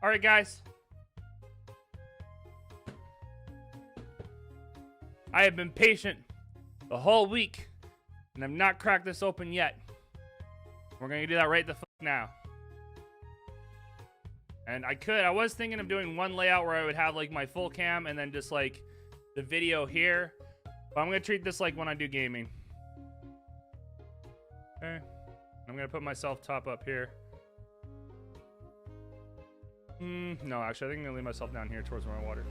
All right, guys. I have been patient the whole week, and I've not cracked this open yet. We're going to do that right the fuck now. And I was thinking of doing one layout where I would have, like, my full cam and then just, like, the video here. But I'm going to treat this like when I do gaming. Okay. I'm going to put myself top up here. No, actually, I think I'm going to leave myself down here towards my water.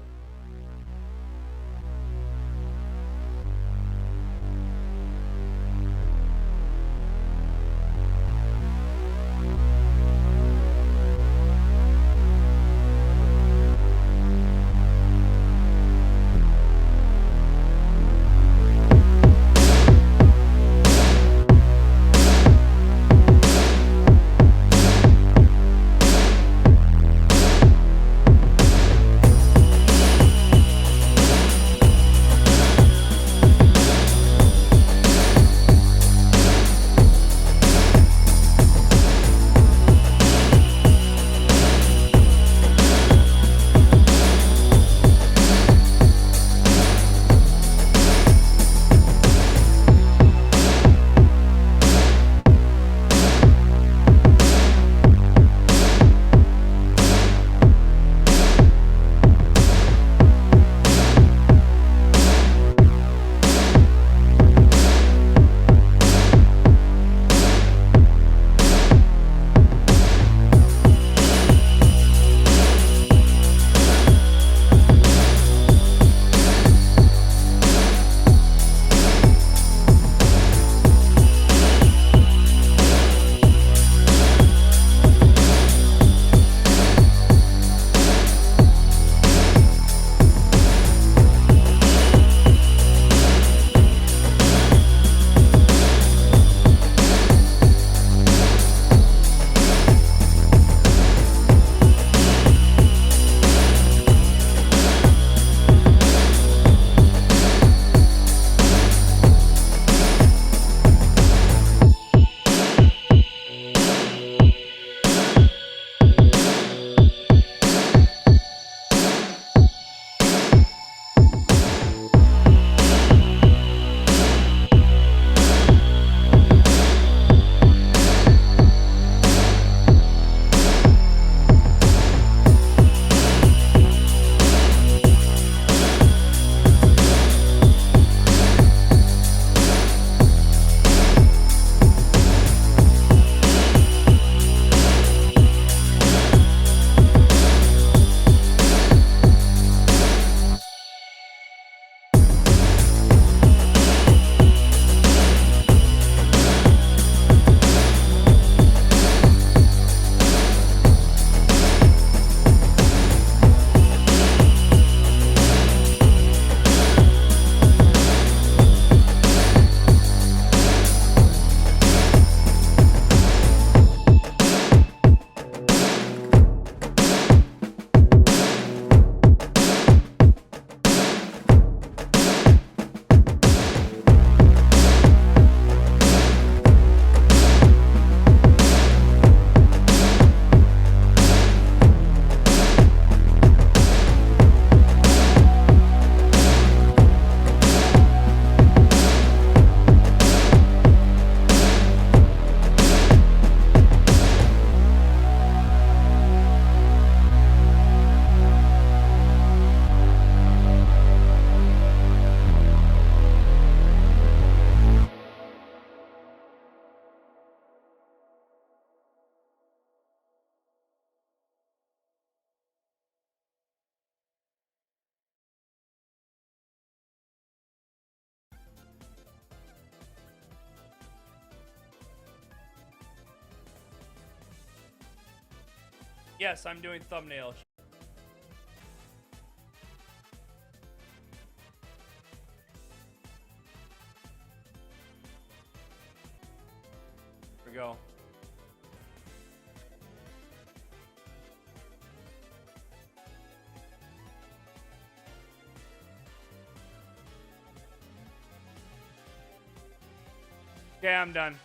Yes, I'm doing thumbnails. Here we go. Okay, I'm done.